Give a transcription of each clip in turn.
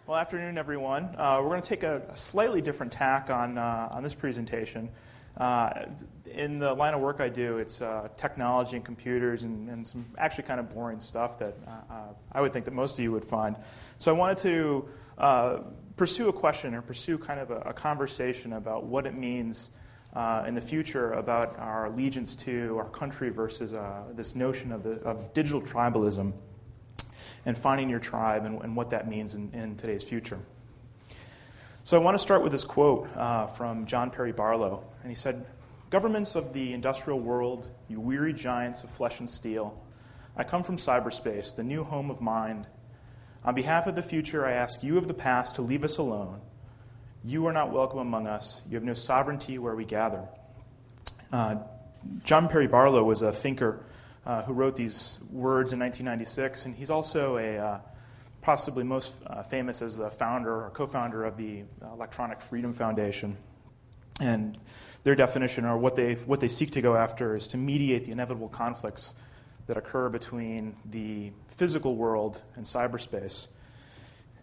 Well, afternoon, everyone. We're going to take a slightly different tack on this presentation. In the line of work I do, it's technology and computers and some actually kind of boring stuff that I would think that most of you would find. So I wanted to pursue a question or pursue kind of a conversation about what it means in the future about our allegiance to our country versus this notion of digital tribalism and finding your tribe and what that means in today's future. So I want to start with this quote from John Perry Barlow. And he said, "Governments of the industrial world, you weary giants of flesh and steel, I come from cyberspace, the new home of mind. On behalf of the future, I ask you of the past to leave us alone. You are not welcome among us. You have no sovereignty where we gather." John Perry Barlow was a thinker who wrote these words in 1996, and he's also possibly most famous as the founder or co-founder of the Electronic Freedom Foundation. And their definition, or what they seek to go after, is to mediate the inevitable conflicts that occur between the physical world and cyberspace.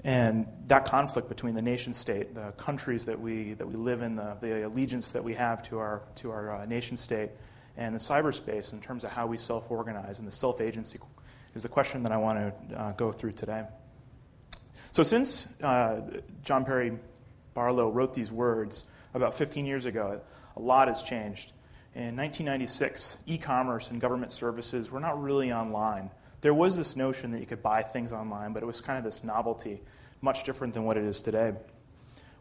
And that conflict between the nation state, the countries that we live in, the allegiance that we have to our nation state, and the cyberspace in terms of how we self-organize, and the self-agency is the question that I want to go through today. So since John Perry Barlow wrote these words about 15 years ago, a lot has changed. In 1996, e-commerce and government services were not really online. There was this notion that you could buy things online, but it was kind of this novelty, much different than what it is today.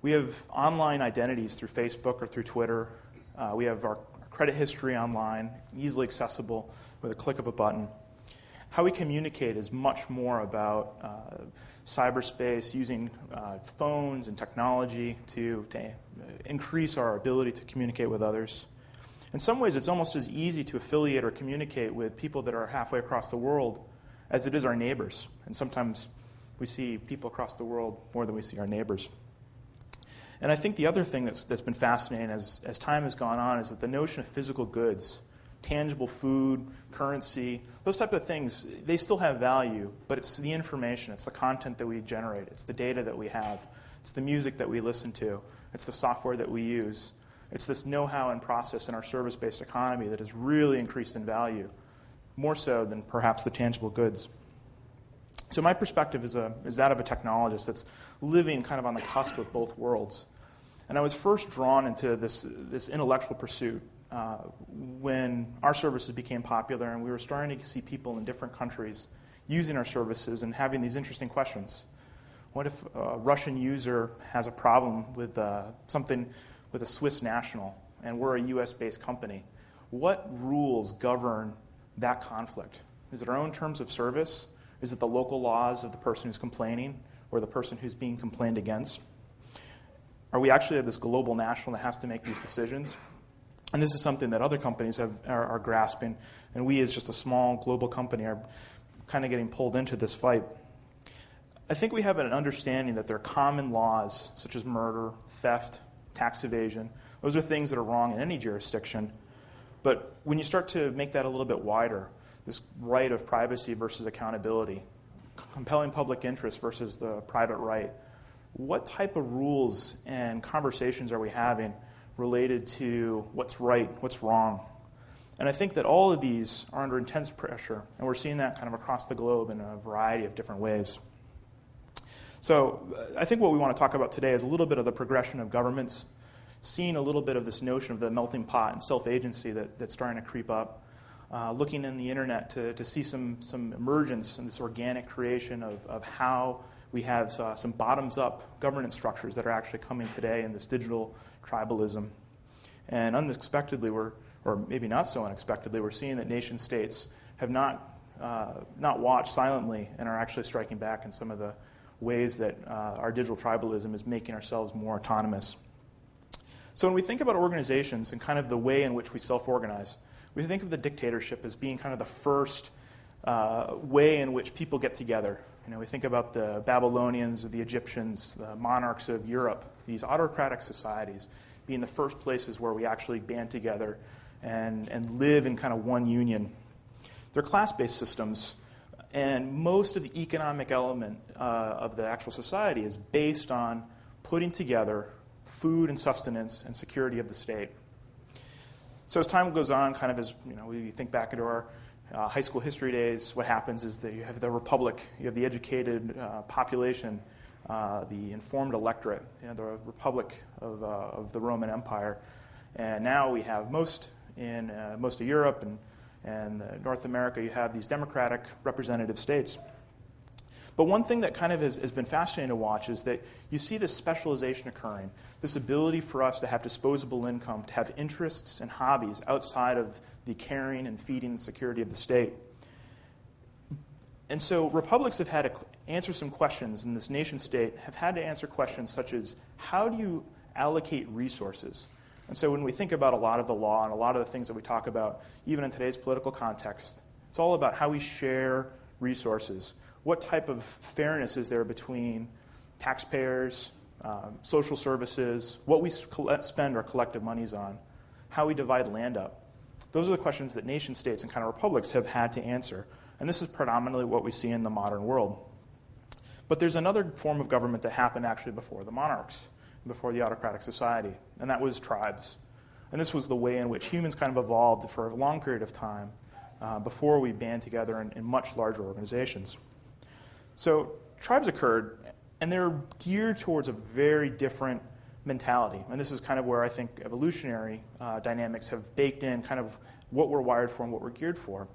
We have online identities through Facebook or through Twitter. We have our credit history online, easily accessible with a click of a button. How we communicate is much more about cyberspace, using phones and technology to increase our ability to communicate with others. In some ways, it's almost as easy to affiliate or communicate with people that are halfway across the world as it is our neighbors. And sometimes we see people across the world more than we see our neighbors. And I think the other thing that's been fascinating as time has gone on is that the notion of physical goods, tangible food, currency, those type of things, they still have value, but it's the information, it's the content that we generate, it's the data that we have, it's the music that we listen to, it's the software that we use. It's this know-how and process in our service-based economy that has really increased in value, more so than perhaps the tangible goods. So my perspective is that of a technologist that's living kind of on the cusp of both worlds. And I was first drawn into this intellectual pursuit when our services became popular and we were starting to see people in different countries using our services and having these interesting questions. What if a Russian user has a problem with something with a Swiss national and we're a US-based company? What rules govern that conflict? Is it our own terms of service? Is it the local laws of the person who's complaining or the person who's being complained against? Are we actually this global national that has to make these decisions? And this is something that other companies are grasping, and we as just a small global company are kind of getting pulled into this fight. I think we have an understanding that there are common laws such as murder, theft, tax evasion. Those are things that are wrong in any jurisdiction. But when you start to make that a little bit wider, this right of privacy versus accountability, compelling public interest versus the private right, what type of rules and conversations are we having related to what's right, what's wrong? And I think that all of these are under intense pressure, and we're seeing that kind of across the globe in a variety of different ways. So I think what we want to talk about today is a little bit of the progression of governments, seeing a little bit of this notion of the melting pot and self-agency that's starting to creep up, looking in the internet to see some emergence in this organic creation of how we have some bottoms-up governance structures that are actually coming today in this digital tribalism. And unexpectedly, or maybe not so unexpectedly, we're seeing that nation-states have not watched silently and are actually striking back in some of the ways that our digital tribalism is making ourselves more autonomous. So when we think about organizations and kind of the way in which we self-organize, we think of the dictatorship as being kind of the first way in which people get together. We think about the Babylonians, or the Egyptians, the monarchs of Europe, these autocratic societies being the first places where we actually band together and live in kind of one union. They're class-based systems, And most of the economic element of the actual society is based on putting together food and sustenance and security of the state. So as time goes on, kind of as we think back into our high school history days, what happens is that you have the republic, you have the educated population, the informed electorate, the republic of the Roman Empire. And now we have most of Europe and North America, you have these democratic representative states. But one thing that kind of has been fascinating to watch is that you see this specialization occurring, this ability for us to have disposable income, to have interests and hobbies outside of the caring and feeding and security of the state. And so republics have had to answer some questions, and this nation state have had to answer questions such as, how do you allocate resources? And so when we think about a lot of the law and a lot of the things that we talk about, even in today's political context, it's all about how we share resources. What type of fairness is there between taxpayers, social services, what we spend our collective monies on, how we divide land up? Those are the questions that nation states and kind of republics have had to answer. And this is predominantly what we see in the modern world. But there's another form of government that happened actually before the monarchs, before the autocratic society, and that was tribes. And this was the way in which humans kind of evolved for a long period of time before we band together in much larger organizations. So tribes occurred, and they're geared towards a very different mentality. And this is kind of where I think evolutionary dynamics have baked in kind of what we're wired for and what we're geared for.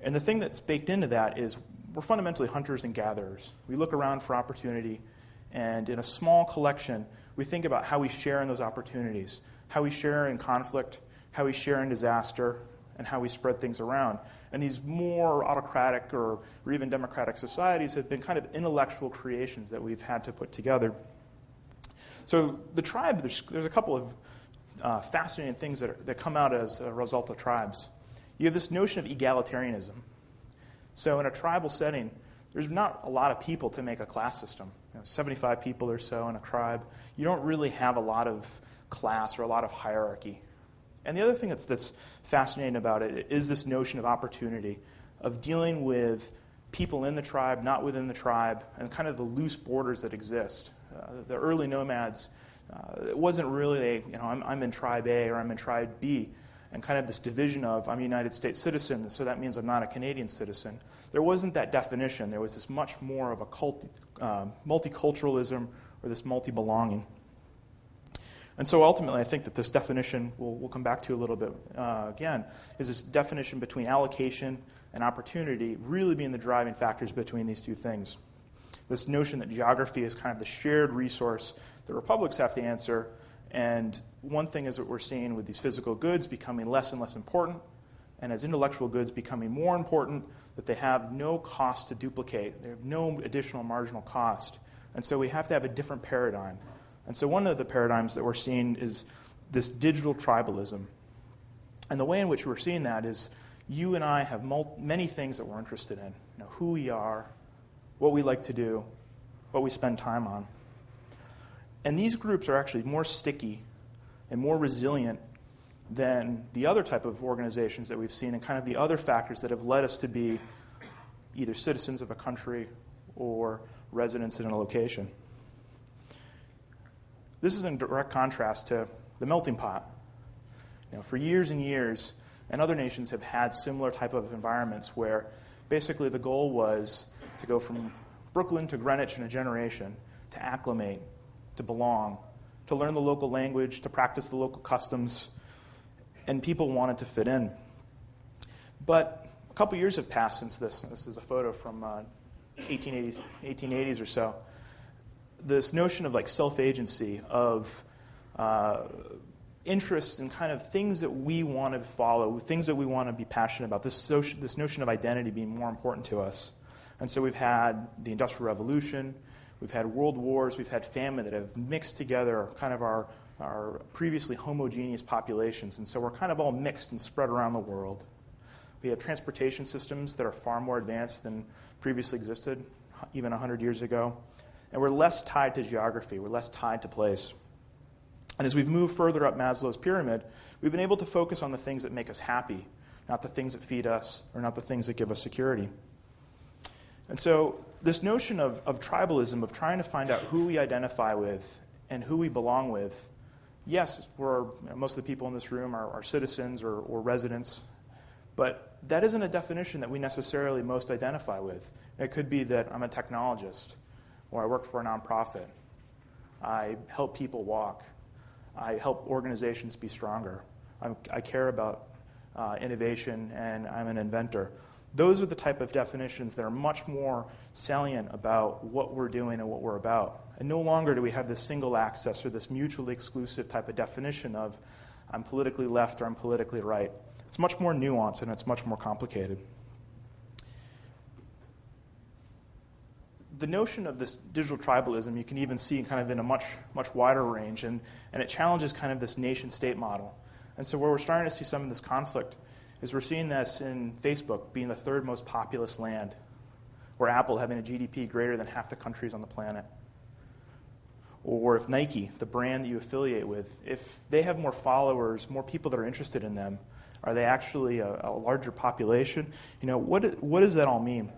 And the thing that's baked into that is we're fundamentally hunters and gatherers. We look around for opportunity, and in a small collection, we think about how we share in those opportunities, how we share in conflict, how we share in disaster, and how we spread things around. And these more autocratic or even democratic societies have been kind of intellectual creations that we've had to put together. So the tribe, there's a couple of fascinating things that come out as a result of tribes. You have this notion of egalitarianism. So in a tribal setting, there's not a lot of people to make a class system. 75 people or so in a tribe. You don't really have a lot of class or a lot of hierarchy. And the other thing that's fascinating about it is this notion of opportunity, of dealing with people in the tribe, not within the tribe, and kind of the loose borders that exist. The early nomads, it wasn't really I'm in tribe A or I'm in tribe B, and kind of this division of I'm a United States citizen, so that means I'm not a Canadian citizen. There wasn't that definition. There was this much more of a multiculturalism or this multi-belonging. And so ultimately, I think that this definition, we'll come back to a little bit again, is this definition between allocation and opportunity really being the driving factors between these two things. This notion that geography is kind of the shared resource that republics have to answer, and one thing is that we're seeing with these physical goods becoming less and less important, and as intellectual goods becoming more important, that they have no cost to duplicate. They have no additional marginal cost. And so we have to have a different paradigm. And so one of the paradigms that we're seeing is this digital tribalism. And the way in which we're seeing that is you and I have many things that we're interested in. Who we are, what we like to do, what we spend time on. And these groups are actually more sticky and more resilient than the other type of organizations that we've seen and kind of the other factors that have led us to be either citizens of a country or residents in a location. This is in direct contrast to the melting pot. For years and years, and other nations have had similar type of environments where basically the goal was to go from Brooklyn to Greenwich in a generation, to acclimate, to belong, to learn the local language, to practice the local customs, and people wanted to fit in. But a couple years have passed since this. This is a photo from 1880s or so. This notion of self-agency, of interests and kind of things that we want to follow, things that we want to be passionate about, this notion of identity being more important to us. And so we've had the Industrial Revolution, we've had world wars, we've had famine that have mixed together kind of our previously homogeneous populations. And so we're kind of all mixed and spread around the world. We have transportation systems that are far more advanced than previously existed, even 100 years ago. And we're less tied to geography. We're less tied to place. And as we've moved further up Maslow's pyramid, we've been able to focus on the things that make us happy, not the things that feed us or not the things that give us security. And so this notion of tribalism, of trying to find out who we identify with and who we belong with, yes, most of the people in this room are citizens or residents, but that isn't a definition that we necessarily most identify with. It could be that I'm a technologist, or I work for a nonprofit. I help people walk. I help organizations be stronger. I care about innovation, and I'm an inventor. Those are the type of definitions that are much more salient about what we're doing and what we're about. And no longer do we have this single access or this mutually exclusive type of definition of I'm politically left or I'm politically right. It's much more nuanced and it's much more complicated. The notion of this digital tribalism you can even see kind of in a much wider range, and it challenges kind of this nation-state model. And so where we're starting to see some of this conflict is we're seeing this in Facebook being the third most populous land, or Apple having a GDP greater than half the countries on the planet. Or if Nike, the brand that you affiliate with, if they have more followers, more people that are interested in them, are they actually a larger population? What does that all mean?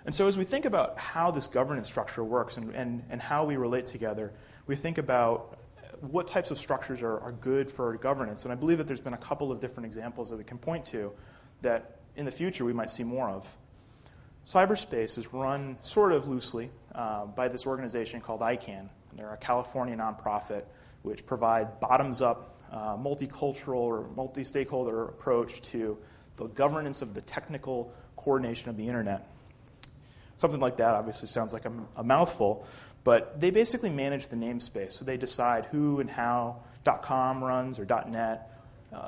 And so as we think about how this governance structure works and how we relate together, we think about what types of structures are good for governance. And I believe that there's been a couple of different examples that we can point to that in the future we might see more of. Cyberspace is run sort of loosely by this organization called ICANN. They're a California nonprofit which provide bottoms-up, multicultural or multi-stakeholder approach to the governance of the technical coordination of the internet. Something like that obviously sounds like a mouthful, but they basically manage the namespace. So they decide who and how .com runs or .net,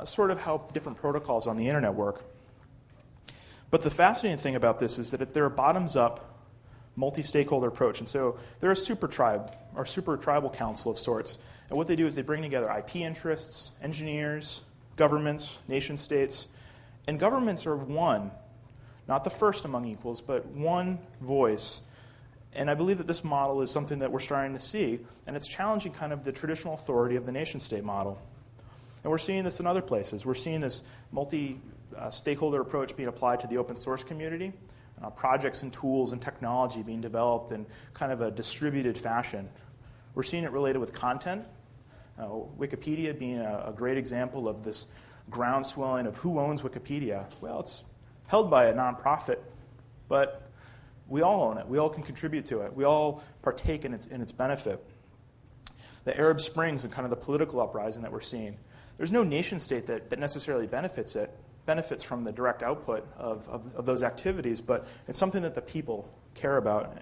sort of how different protocols on the internet work. But the fascinating thing about this is that they're a bottoms-up, multi-stakeholder approach. And so they're a super tribe or super tribal council of sorts. And what they do is they bring together IP interests, engineers, governments, nation states. And governments are one, not the first among equals, but one voice. And I believe that this model is something that we're starting to see, and it's challenging kind of the traditional authority of the nation-state model. And we're seeing this in other places. We're seeing this multi-stakeholder approach being applied to the open source community, projects and tools and technology being developed in kind of a distributed fashion. We're seeing it related with content, Wikipedia being a great example of this groundswelling of who owns Wikipedia. Well, it's held by a nonprofit, but we all own it. We all can contribute to it. We all partake in its benefit. The Arab Springs and kind of the political uprising that we're seeing, there's no nation state that necessarily benefits from the direct output of those activities, but it's something that the people care about.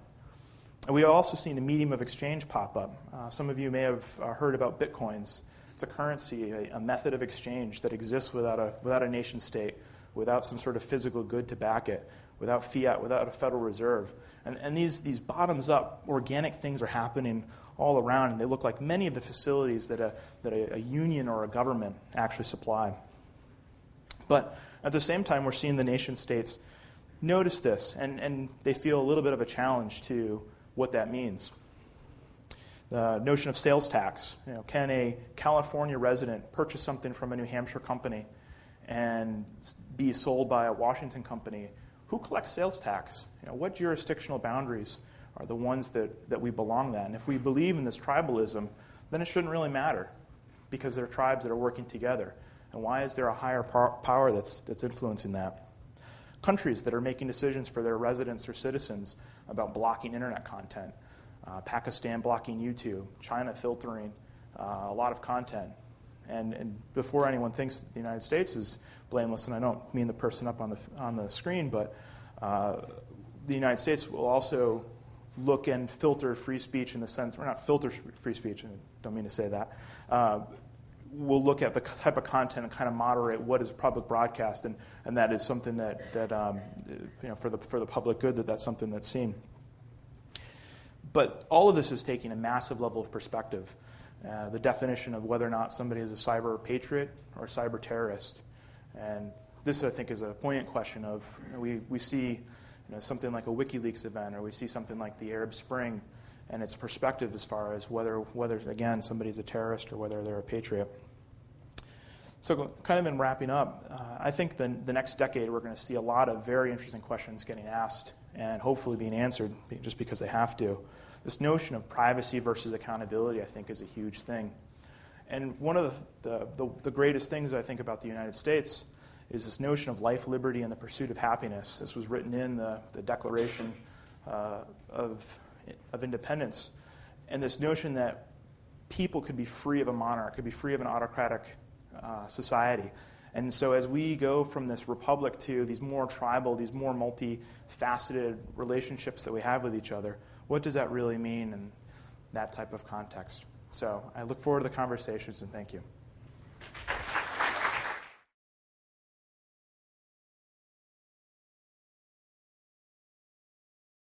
And we've also seen a medium of exchange pop up. Some of you may have heard about bitcoins. It's a currency, a method of exchange that exists without a nation state, without some sort of physical good to back it, without fiat, without a Federal Reserve. And these bottoms-up organic things are happening all around, and they look like many of the facilities that a union or a government actually supply. But at the same time, we're seeing the nation states notice this, and they feel a little bit of a challenge to what that means. The notion of sales tax. Can a California resident purchase something from a New Hampshire company and be sold by a Washington company? Who collects sales tax? What jurisdictional boundaries are the ones that we belong then? If we believe in this tribalism, then it shouldn't really matter because there are tribes that are working together. And why is there a higher power that's influencing that? Countries that are making decisions for their residents or citizens about blocking internet content. Pakistan blocking YouTube, China filtering a lot of content. And before anyone thinks that the United States is blameless, and I don't mean the person up on the screen, but the United States will also look and filter free speech in the sense, or not filter free speech, I don't mean to say that. We'll look at the type of content and kind of moderate what is public broadcast, and that is something that for the public good, that's something that's seen. But all of this is taking a massive level of perspective. The definition of whether or not somebody is a cyber patriot or a cyber terrorist. And this, I think, is a poignant question of, we see something like a WikiLeaks event, or we see something like the Arab Spring, and its perspective as far as whether again, somebody's a terrorist or whether they're a patriot. So kind of in wrapping up, I think the next decade we're going to see a lot of very interesting questions getting asked and hopefully being answered just because they have to. This notion of privacy versus accountability, I think, is a huge thing. And one of the greatest things I think about the United States is this notion of life, liberty, and the pursuit of happiness. This was written in the Declaration of Independence. And this notion that people could be free of a monarch, could be free of an autocratic society. And so as we go from this republic to these more tribal, these more multifaceted relationships that we have with each other, what does that really mean in that type of context? So I look forward to the conversations, and thank you.